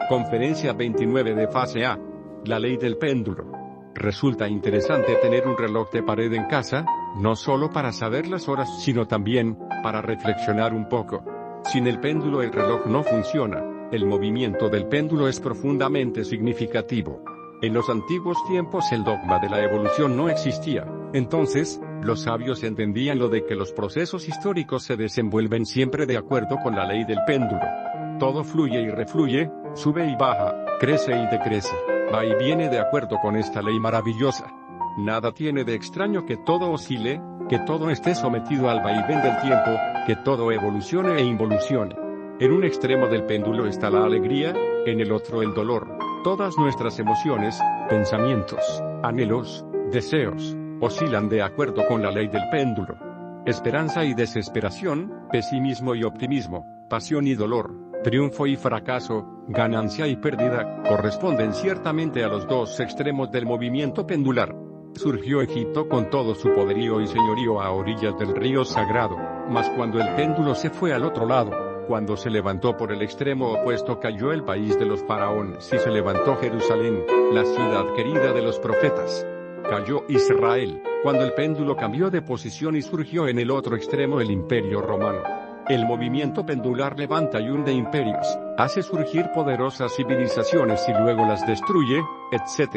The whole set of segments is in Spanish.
Conferencia 29 de fase A. La ley del péndulo. Resulta interesante tener un reloj de pared en casa, no solo para saber las horas, sino también para reflexionar un poco. Sin el péndulo el reloj no funciona. El movimiento del péndulo es profundamente significativo. En los antiguos tiempos el dogma de la evolución no existía. Entonces, los sabios entendían lo de que los procesos históricos se desenvuelven siempre de acuerdo con la ley del péndulo. Todo fluye y refluye, sube y baja, crece y decrece, va y viene de acuerdo con esta ley maravillosa. Nada tiene de extraño que todo oscile, que todo esté sometido al vaivén del tiempo, que todo evolucione e involucione. En un extremo del péndulo está la alegría, en el otro el dolor. Todas nuestras emociones, pensamientos, anhelos, deseos, oscilan de acuerdo con la ley del péndulo. Esperanza y desesperación, pesimismo y optimismo, pasión y dolor, triunfo y fracaso, ganancia y pérdida, corresponden ciertamente a los dos extremos del movimiento pendular. Surgió Egipto con todo su poderío y señorío a orillas del río sagrado, mas cuando el péndulo se fue al otro lado, cuando se levantó por el extremo opuesto cayó el país de los faraones y se levantó Jerusalén, la ciudad querida de los profetas. Cayó Israel, cuando el péndulo cambió de posición y surgió en el otro extremo el imperio romano. El movimiento pendular levanta y hunde imperios, hace surgir poderosas civilizaciones y luego las destruye, etc.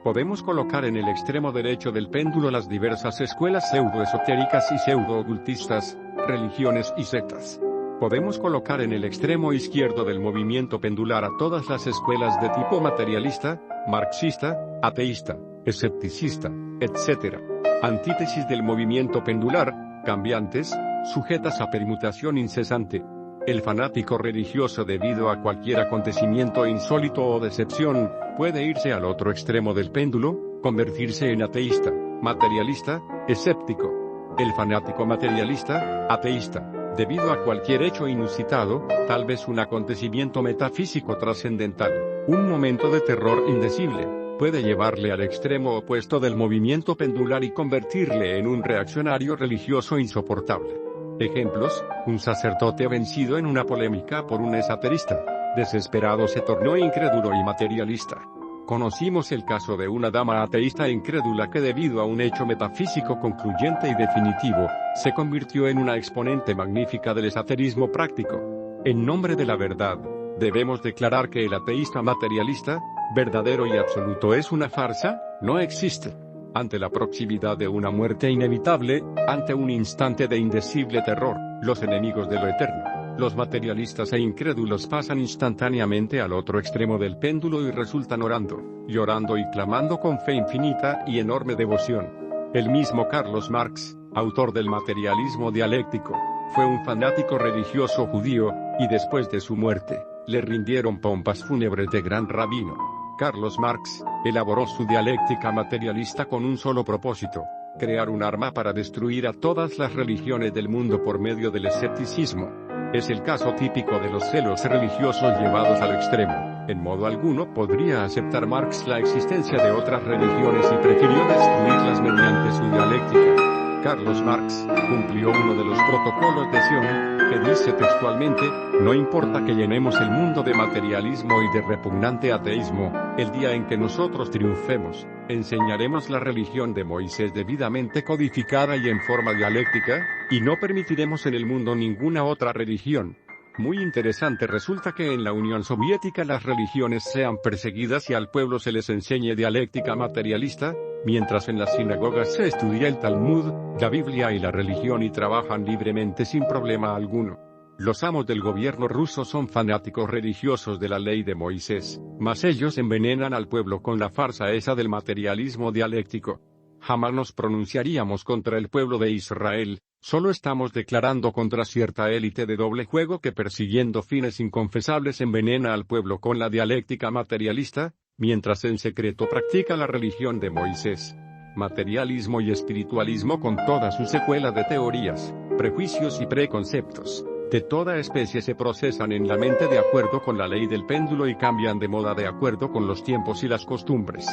Podemos colocar en el extremo derecho del péndulo las diversas escuelas pseudoesotéricas y pseudo-ocultistas, religiones y sectas. Podemos colocar en el extremo izquierdo del movimiento pendular a todas las escuelas de tipo materialista, marxista, ateísta, escepticista, etc. Antítesis del movimiento pendular, cambiantes, sujetas a permutación incesante. El fanático religioso, debido a cualquier acontecimiento insólito o decepción, puede irse al otro extremo del péndulo, convertirse en ateísta, materialista, escéptico. El fanático materialista, ateísta, debido a cualquier hecho inusitado, tal vez un acontecimiento metafísico trascendental, un momento de terror indecible, puede llevarle al extremo opuesto del movimiento pendular y convertirle en un reaccionario religioso insoportable. Ejemplos: un sacerdote vencido en una polémica por un esaterista, desesperado se tornó incrédulo y materialista. Conocimos el caso de una dama ateísta e incrédula que debido a un hecho metafísico concluyente y definitivo, se convirtió en una exponente magnífica del esoterismo práctico. En nombre de la verdad, debemos declarar que el ateísta materialista, verdadero y absoluto, es una farsa, no existe. Ante la proximidad de una muerte inevitable, ante un instante de indecible terror, los enemigos de lo eterno, los materialistas e incrédulos pasan instantáneamente al otro extremo del péndulo y resultan orando, llorando y clamando con fe infinita y enorme devoción. El mismo Carlos Marx, autor del materialismo dialéctico, fue un fanático religioso judío, y después de su muerte, le rindieron pompas fúnebres de gran rabino. Carlos Marx elaboró su dialéctica materialista con un solo propósito: crear un arma para destruir a todas las religiones del mundo por medio del escepticismo. Es el caso típico de los celos religiosos llevados al extremo. En modo alguno podría aceptar Marx la existencia de otras religiones y prefirió destruirlas mediante su dialéctica. Carlos Marx cumplió uno de los protocolos de Sion, que dice textualmente: no importa que llenemos el mundo de materialismo y de repugnante ateísmo, el día en que nosotros triunfemos, enseñaremos la religión de Moisés debidamente codificada y en forma dialéctica, y no permitiremos en el mundo ninguna otra religión. Muy interesante resulta que en la Unión Soviética las religiones sean perseguidas y al pueblo se les enseñe dialéctica materialista, mientras en las sinagogas se estudia el Talmud, la Biblia y la religión y trabajan libremente sin problema alguno. Los amos del gobierno ruso son fanáticos religiosos de la ley de Moisés, mas ellos envenenan al pueblo con la farsa esa del materialismo dialéctico. Jamás nos pronunciaríamos contra el pueblo de Israel, solo estamos declarando contra cierta élite de doble juego que persiguiendo fines inconfesables envenena al pueblo con la dialéctica materialista, mientras en secreto practica la religión de Moisés. Materialismo y espiritualismo con toda su secuela de teorías, prejuicios y preconceptos de toda especie se procesan en la mente de acuerdo con la ley del péndulo y cambian de moda de acuerdo con los tiempos y las costumbres.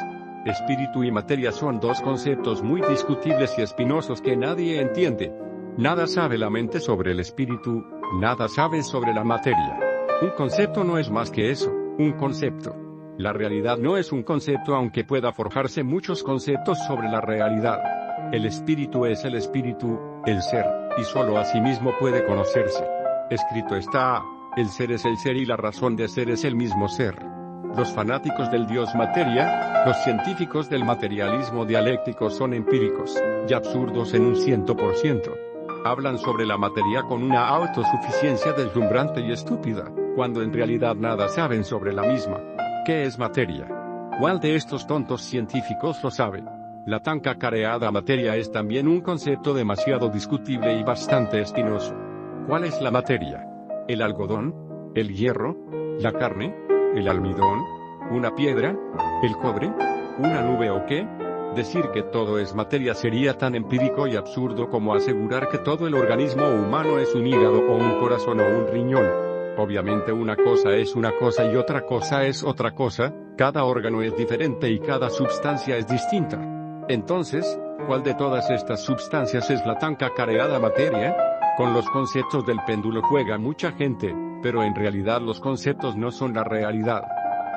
Espíritu y materia son dos conceptos muy discutibles y espinosos que nadie entiende. Nada sabe la mente sobre el espíritu, Nada sabes sobre la materia. Un concepto no es más que eso, un concepto. La realidad no es un concepto aunque pueda forjarse muchos conceptos sobre la realidad. El espíritu es el espíritu, el ser, y solo a sí mismo puede conocerse. Escrito está, el ser es el ser y la razón de ser es el mismo ser. Los fanáticos del Dios materia, los científicos del materialismo dialéctico son empíricos, y absurdos en un 100%. Hablan sobre la materia con una autosuficiencia deslumbrante y estúpida, cuando en realidad nada saben sobre la misma. ¿Qué es materia? ¿Cuál de estos tontos científicos lo sabe? La tan cacareada materia es también un concepto demasiado discutible y bastante espinoso. ¿Cuál es la materia? ¿El algodón? ¿El hierro? ¿La carne? ¿El almidón? ¿Una piedra? ¿El cobre? ¿Una nube o qué? Decir que todo es materia sería tan empírico y absurdo como asegurar que todo el organismo humano es un hígado o un corazón o un riñón. Obviamente una cosa es una cosa y otra cosa es otra cosa, cada órgano es diferente y cada sustancia es distinta. Entonces, ¿cuál de todas estas sustancias es la tan cacareada materia? Con los conceptos del péndulo juega mucha gente, pero en realidad los conceptos no son la realidad.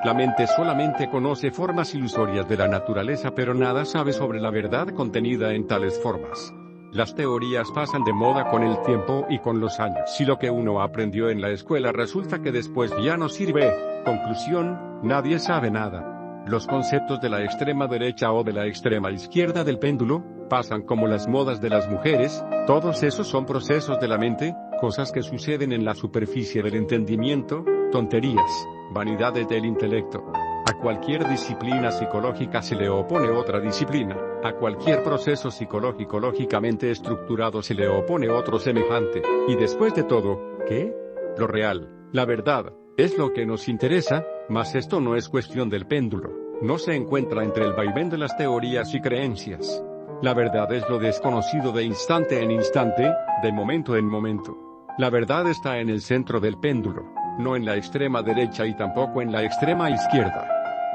La mente solamente conoce formas ilusorias de la naturaleza pero nada sabe sobre la verdad contenida en tales formas. Las teorías pasan de moda con el tiempo y con los años. Si lo que uno aprendió en la escuela resulta que después ya no sirve, conclusión, nadie sabe nada. Los conceptos de la extrema derecha o de la extrema izquierda del péndulo, pasan como las modas de las mujeres, todos esos son procesos de la mente, cosas que suceden en la superficie del entendimiento, tonterías, vanidades del intelecto. A cualquier disciplina psicológica se le opone otra disciplina, a cualquier proceso psicológico lógicamente estructurado se le opone otro semejante, y después de todo, ¿qué? Lo real, la verdad, es lo que nos interesa, mas esto no es cuestión del péndulo, no se encuentra entre el vaivén de las teorías y creencias. La verdad es lo desconocido de instante en instante, de momento en momento. La verdad está en el centro del péndulo, no en la extrema derecha y tampoco en la extrema izquierda.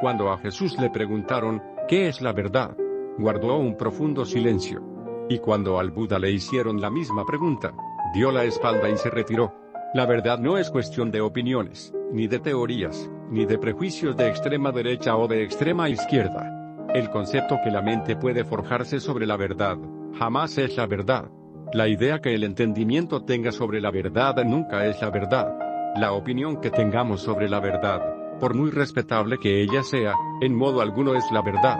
Cuando a Jesús le preguntaron, ¿qué es la verdad?, guardó un profundo silencio. Y cuando al Buda le hicieron la misma pregunta, dio la espalda y se retiró. La verdad no es cuestión de opiniones, ni de teorías, ni de prejuicios de extrema derecha o de extrema izquierda. El concepto que la mente puede forjarse sobre la verdad, jamás es la verdad. La idea que el entendimiento tenga sobre la verdad nunca es la verdad. La opinión que tengamos sobre la verdad, por muy respetable que ella sea, en modo alguno es la verdad.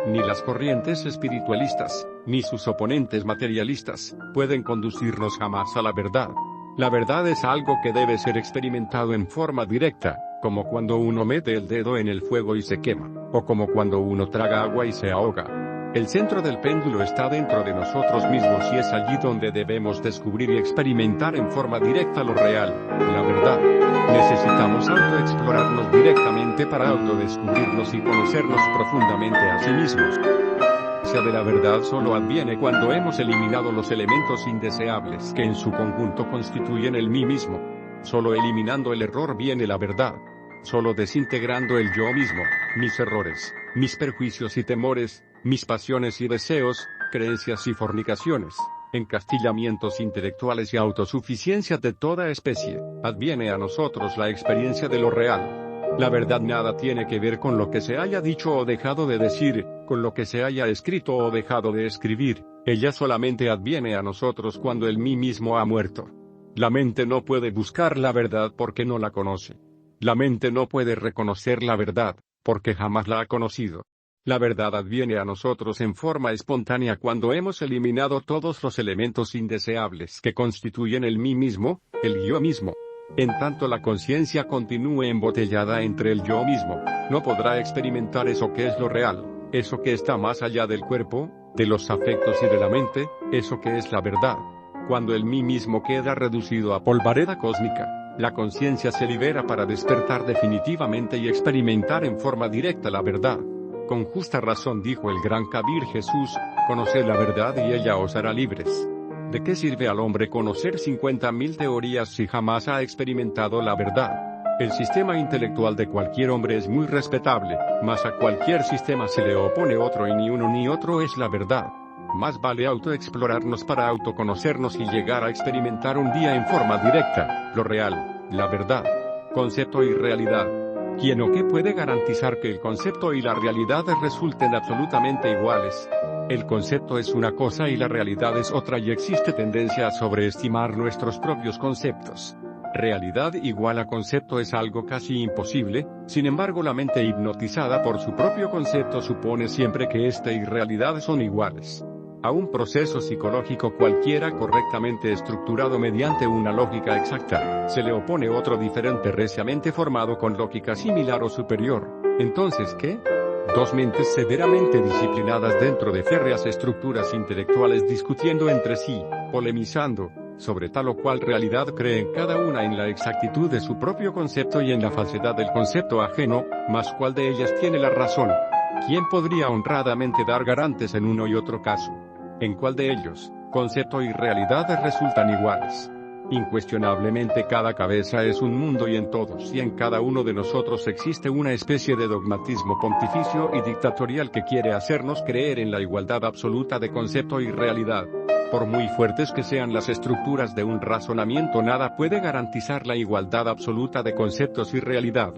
Ni las corrientes espiritualistas, ni sus oponentes materialistas, pueden conducirnos jamás a la verdad. La verdad es algo que debe ser experimentado en forma directa, como cuando uno mete el dedo en el fuego y se quema, o como cuando uno traga agua y se ahoga. El centro del péndulo está dentro de nosotros mismos y es allí donde debemos descubrir y experimentar en forma directa lo real, la verdad. Necesitamos autoexplorarnos directamente para autodescubrirnos y conocernos profundamente a sí mismos. De la verdad solo adviene cuando hemos eliminado los elementos indeseables que en su conjunto constituyen el mí mismo. Solo eliminando el error viene la verdad. Solo desintegrando el yo mismo, mis errores, mis perjuicios y temores, mis pasiones y deseos, creencias y fornicaciones, encastillamientos intelectuales y autosuficiencia de toda especie, adviene a nosotros la experiencia de lo real. La verdad nada tiene que ver con lo que se haya dicho o dejado de decir, con lo que se haya escrito o dejado de escribir, ella solamente adviene a nosotros cuando el mí mismo ha muerto. La mente no puede buscar la verdad porque no la conoce. La mente no puede reconocer la verdad, porque jamás la ha conocido. La verdad adviene a nosotros en forma espontánea cuando hemos eliminado todos los elementos indeseables que constituyen el mí mismo, el yo mismo. En tanto la conciencia continúe embotellada entre el yo mismo, no podrá experimentar eso que es lo real, eso que está más allá del cuerpo, de los afectos y de la mente, eso que es la verdad. Cuando el mí mismo queda reducido a polvareda cósmica, la conciencia se libera para despertar definitivamente y experimentar en forma directa la verdad. Con justa razón dijo el gran Kabir Jesús, conoced la verdad y ella os hará libres. ¿De qué sirve al hombre conocer 50.000 teorías si jamás ha experimentado la verdad? El sistema intelectual de cualquier hombre es muy respetable, mas a cualquier sistema se le opone otro y ni uno ni otro es la verdad. Más vale autoexplorarnos para autoconocernos y llegar a experimentar un día en forma directa, lo real, la verdad. Concepto y realidad. ¿Quién o qué puede garantizar que el concepto y la realidad resulten absolutamente iguales? El concepto es una cosa y la realidad es otra y existe tendencia a sobreestimar nuestros propios conceptos. Realidad igual a concepto es algo casi imposible, sin embargo la mente hipnotizada por su propio concepto supone siempre que éste y realidad son iguales. A un proceso psicológico cualquiera correctamente estructurado mediante una lógica exacta, se le opone otro diferente reciamente formado con lógica similar o superior. Entonces, ¿qué? Dos mentes severamente disciplinadas dentro de férreas estructuras intelectuales discutiendo entre sí, polemizando, sobre tal o cual realidad creen cada una en la exactitud de su propio concepto y en la falsedad del concepto ajeno, mas cuál de ellas tiene la razón. ¿Quién podría honradamente dar garantes en uno y otro caso? ¿En cuál de ellos, concepto y realidad resultan iguales? Incuestionablemente cada cabeza es un mundo y en todos y en cada uno de nosotros existe una especie de dogmatismo pontificio y dictatorial que quiere hacernos creer en la igualdad absoluta de concepto y realidad. Por muy fuertes que sean las estructuras de un razonamiento, nada puede garantizar la igualdad absoluta de conceptos y realidad.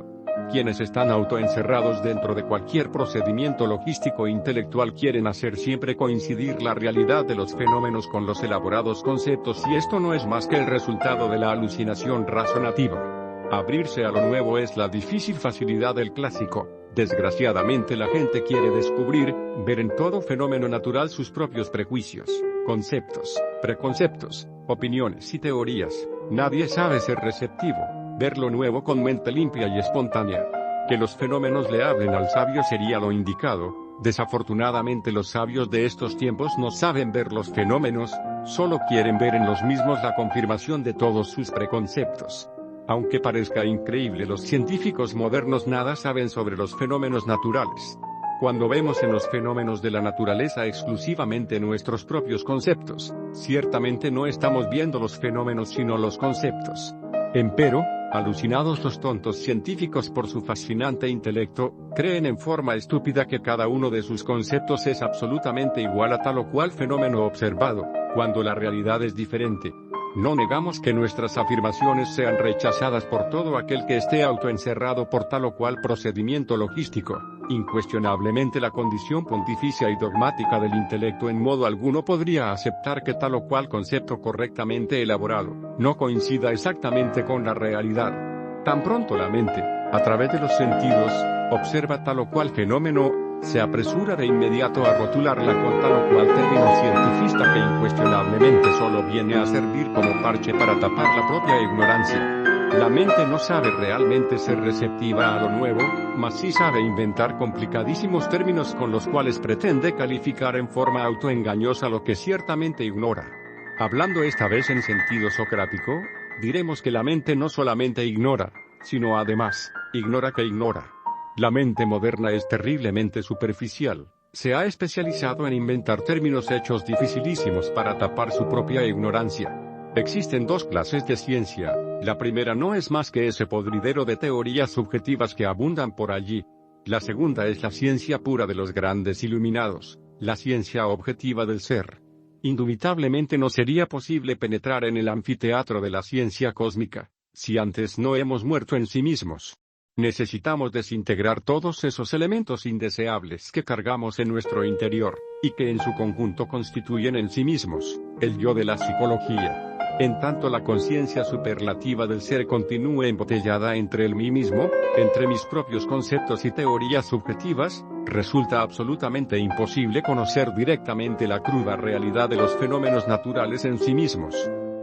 Quienes están autoencerrados dentro de cualquier procedimiento logístico e intelectual quieren hacer siempre coincidir la realidad de los fenómenos con los elaborados conceptos y esto no es más que el resultado de la alucinación razonativa. Abrirse a lo nuevo es la difícil facilidad del clásico. Desgraciadamente la gente quiere descubrir, ver en todo fenómeno natural sus propios prejuicios, conceptos, preconceptos, opiniones y teorías. Nadie sabe ser receptivo. Ver lo nuevo con mente limpia y espontánea. Que los fenómenos le hablen al sabio sería lo indicado. Desafortunadamente los sabios de estos tiempos no saben ver los fenómenos, solo quieren ver en los mismos la confirmación de todos sus preconceptos. Aunque parezca increíble, los científicos modernos nada saben sobre los fenómenos naturales. Cuando vemos en los fenómenos de la naturaleza exclusivamente nuestros propios conceptos, ciertamente no estamos viendo los fenómenos sino los conceptos. Empero, alucinados los tontos científicos por su fascinante intelecto, creen en forma estúpida que cada uno de sus conceptos es absolutamente igual a tal o cual fenómeno observado, cuando la realidad es diferente. No negamos que nuestras afirmaciones sean rechazadas por todo aquel que esté autoencerrado por tal o cual procedimiento logístico. Incuestionablemente la condición pontificia y dogmática del intelecto en modo alguno podría aceptar que tal o cual concepto correctamente elaborado, no coincida exactamente con la realidad. Tan pronto la mente, a través de los sentidos, observa tal o cual fenómeno, se apresura de inmediato a rotularla con tal o cual término cientifista que incuestionablemente solo viene a servir como parche para tapar la propia ignorancia. La mente no sabe realmente ser receptiva a lo nuevo, mas sí sabe inventar complicadísimos términos con los cuales pretende calificar en forma autoengañosa lo que ciertamente ignora. Hablando esta vez en sentido socrático, diremos que la mente no solamente ignora, sino además, ignora que ignora. La mente moderna es terriblemente superficial, se ha especializado en inventar términos hechos dificilísimos para tapar su propia ignorancia. Existen dos clases de ciencia, la primera no es más que ese podridero de teorías subjetivas que abundan por allí. La segunda es la ciencia pura de los grandes iluminados, la ciencia objetiva del ser. Indubitablemente no sería posible penetrar en el anfiteatro de la ciencia cósmica, si antes no hemos muerto en sí mismos. Necesitamos desintegrar todos esos elementos indeseables que cargamos en nuestro interior, y que en su conjunto constituyen en sí mismos, el yo de la psicología. En tanto la conciencia superlativa del ser continúe embotellada entre el mí mismo, entre mis propios conceptos y teorías subjetivas, resulta absolutamente imposible conocer directamente la cruda realidad de los fenómenos naturales en sí mismos.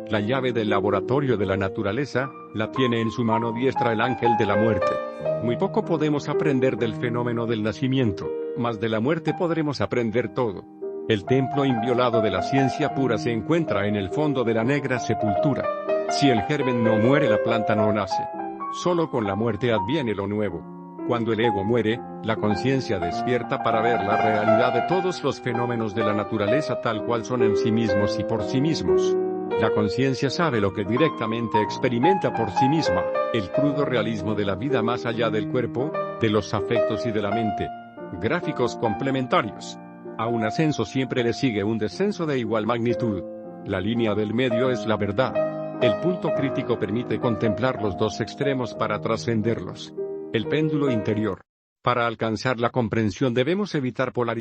La llave del laboratorio de la naturaleza, la tiene en su mano diestra el ángel de la muerte. Muy poco podemos aprender del fenómeno del nacimiento, mas de la muerte podremos aprender todo. El templo inviolado de la ciencia pura se encuentra en el fondo de la negra sepultura. Si el germen no muere, la planta no nace. Solo con la muerte adviene lo nuevo. Cuando el ego muere, la conciencia despierta para ver la realidad de todos los fenómenos de la naturaleza tal cual son en sí mismos y por sí mismos. La conciencia sabe lo que directamente experimenta por sí misma, el crudo realismo de la vida más allá del cuerpo, de los afectos y de la mente. Gráficos complementarios. A un ascenso siempre le sigue un descenso de igual magnitud. La línea del medio es la verdad. El punto crítico permite contemplar los dos extremos para trascenderlos. El péndulo interior. Para alcanzar la comprensión debemos evitar polaridades.